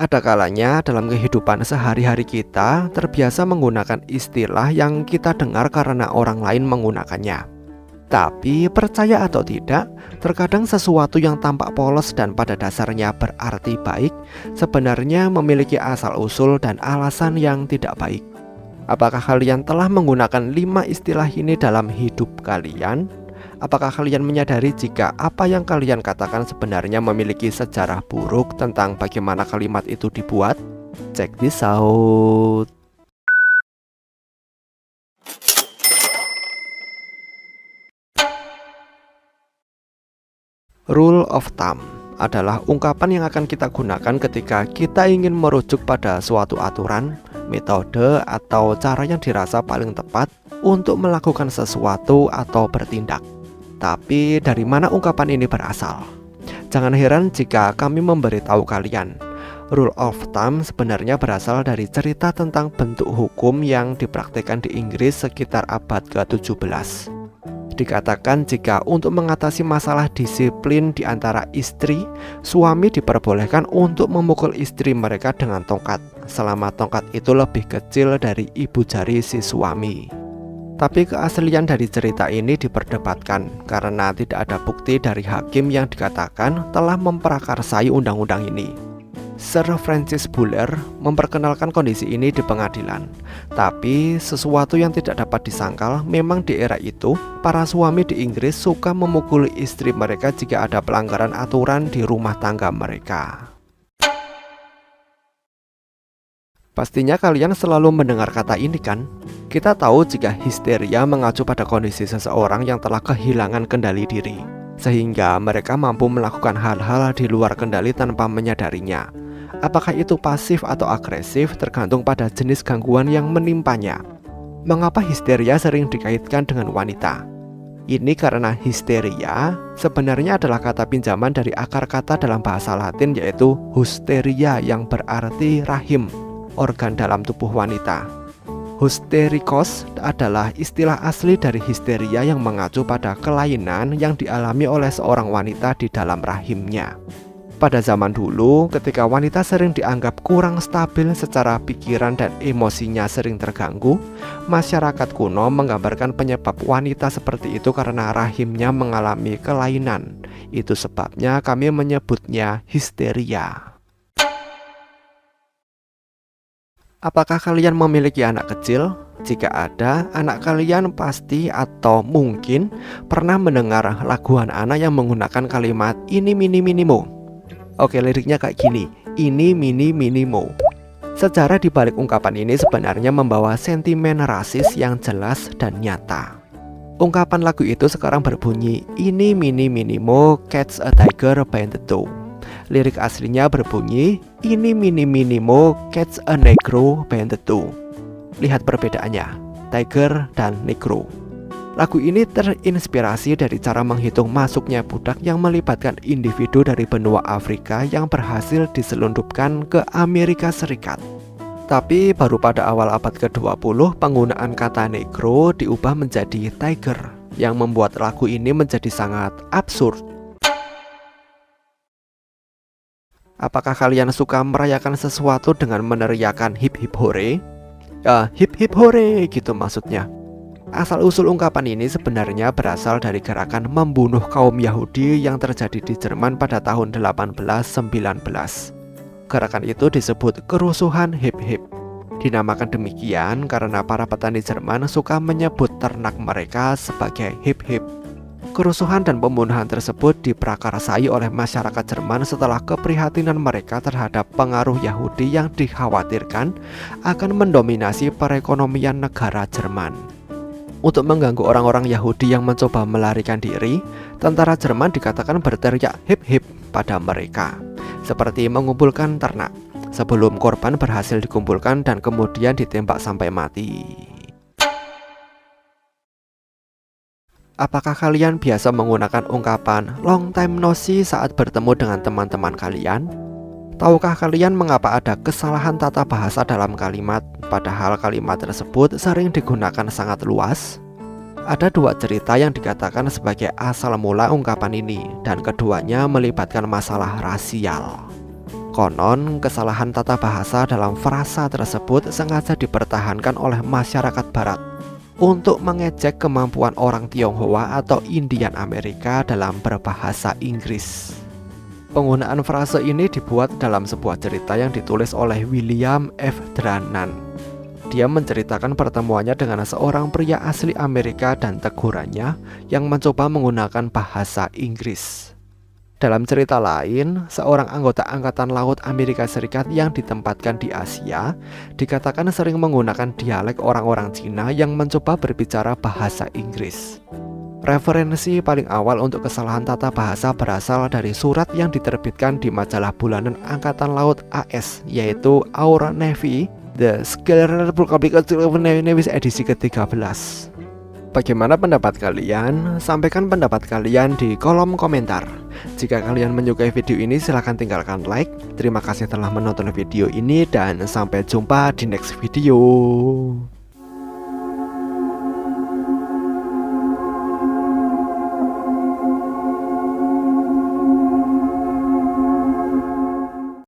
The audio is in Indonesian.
Ada kalanya dalam kehidupan sehari-hari kita terbiasa menggunakan istilah yang kita dengar karena orang lain menggunakannya. Tapi percaya atau tidak, terkadang sesuatu yang tampak polos dan pada dasarnya berarti baik sebenarnya memiliki asal-usul dan alasan yang tidak baik. Apakah kalian telah menggunakan 5 istilah ini dalam hidup kalian? Apakah kalian menyadari jika apa yang kalian katakan sebenarnya memiliki sejarah buruk tentang bagaimana kalimat itu dibuat? Check this out. Rule of thumb adalah ungkapan yang akan kita gunakan ketika kita ingin merujuk pada suatu aturan, metode, atau cara yang dirasa paling tepat untuk melakukan sesuatu atau bertindak. Tapi dari mana ungkapan ini berasal? Jangan heran jika kami memberitahu kalian, rule of thumb sebenarnya berasal dari cerita tentang bentuk hukum yang dipraktikkan di Inggris sekitar abad ke-17. Dikatakan jika untuk mengatasi masalah disiplin di antara istri, suami diperbolehkan untuk memukul istri mereka dengan tongkat, selama tongkat itu lebih kecil dari ibu jari si suami. Tapi keaslian dari cerita ini diperdebatkan karena tidak ada bukti dari hakim yang dikatakan telah memprakarsai undang-undang ini. Sir Francis Buller memperkenalkan kondisi ini di pengadilan. Tapi sesuatu yang tidak dapat disangkal, memang di era itu para suami di Inggris suka memukuli istri mereka jika ada pelanggaran aturan di rumah tangga mereka. Pastinya kalian selalu mendengar kata ini kan? Kita tahu jika histeria mengacu pada kondisi seseorang yang telah kehilangan kendali diri, sehingga mereka mampu melakukan hal-hal di luar kendali tanpa menyadarinya. Apakah itu pasif atau agresif tergantung pada jenis gangguan yang menimpanya. Mengapa histeria sering dikaitkan dengan wanita? Ini karena histeria sebenarnya adalah kata pinjaman dari akar kata dalam bahasa Latin yaitu hysteria yang berarti rahim, organ dalam tubuh wanita. Hysterikos adalah istilah asli dari histeria yang mengacu pada kelainan yang dialami oleh seorang wanita di dalam rahimnya. Pada zaman dulu, ketika wanita sering dianggap kurang stabil secara pikiran dan emosinya sering terganggu, masyarakat kuno menggambarkan penyebab wanita seperti itu karena rahimnya mengalami kelainan. Itu sebabnya kami menyebutnya histeria. Apakah kalian memiliki anak kecil? Jika ada, anak kalian pasti atau mungkin pernah mendengar lagu anak-anak yang menggunakan kalimat ini mini minimu. Oke, liriknya kayak gini, ini mini minimu. Sejarah di balik ungkapan ini sebenarnya membawa sentimen rasis yang jelas dan nyata. Ungkapan lagu itu sekarang berbunyi, ini mini minimu catch a tiger by the toe. Lirik aslinya berbunyi, ini mini minimu catch a negro by the toe. Lihat perbedaannya, tiger dan negro. Lagu ini terinspirasi dari cara menghitung masuknya budak yang melibatkan individu dari benua Afrika yang berhasil diselundupkan ke Amerika Serikat. Tapi baru pada awal abad ke-20 penggunaan kata negro diubah menjadi tiger, yang membuat lagu ini menjadi sangat absurd. Apakah kalian suka merayakan sesuatu dengan meneriakan hip hip hore? Hip hip hore gitu maksudnya. Asal-usul ungkapan ini sebenarnya berasal dari gerakan membunuh kaum Yahudi yang terjadi di Jerman pada tahun 1819. Gerakan itu disebut kerusuhan hip hip. Dinamakan demikian karena para petani Jerman suka menyebut ternak mereka sebagai hip hip. Kerusuhan dan pembunuhan tersebut diprakarsai oleh masyarakat Jerman setelah keprihatinan mereka terhadap pengaruh Yahudi yang dikhawatirkan akan mendominasi perekonomian negara Jerman. Untuk mengganggu orang-orang Yahudi yang mencoba melarikan diri, tentara Jerman dikatakan berteriak hip-hip pada mereka, seperti mengumpulkan ternak, sebelum korban berhasil dikumpulkan dan kemudian ditembak sampai mati. Apakah kalian biasa menggunakan ungkapan long time no see saat bertemu dengan teman-teman kalian? Tahukah kalian mengapa ada kesalahan tata bahasa dalam kalimat, padahal kalimat tersebut sering digunakan sangat luas? Ada dua cerita yang dikatakan sebagai asal mula ungkapan ini, dan keduanya melibatkan masalah rasial. Konon, kesalahan tata bahasa dalam frasa tersebut sengaja dipertahankan oleh masyarakat barat untuk mengejek kemampuan orang Tionghoa atau Indian Amerika dalam berbahasa Inggris. Penggunaan frase ini dibuat dalam sebuah cerita yang ditulis oleh William F. Dranan. Dia menceritakan pertemuannya dengan seorang pria asli Amerika dan tegurannya yang mencoba menggunakan bahasa Inggris. Dalam cerita lain, seorang anggota Angkatan Laut Amerika Serikat yang ditempatkan di Asia dikatakan sering menggunakan dialek orang-orang Cina yang mencoba berbicara bahasa Inggris. Referensi paling awal untuk kesalahan tata bahasa berasal dari surat yang diterbitkan di majalah bulanan Angkatan Laut AS, yaitu Our Navy, The Scholar Publication Navy edisi ke-13. Bagaimana pendapat kalian? Sampaikan pendapat kalian di kolom komentar. Jika kalian menyukai video ini, silahkan tinggalkan like. Terima kasih telah menonton video ini dan sampai jumpa di next video.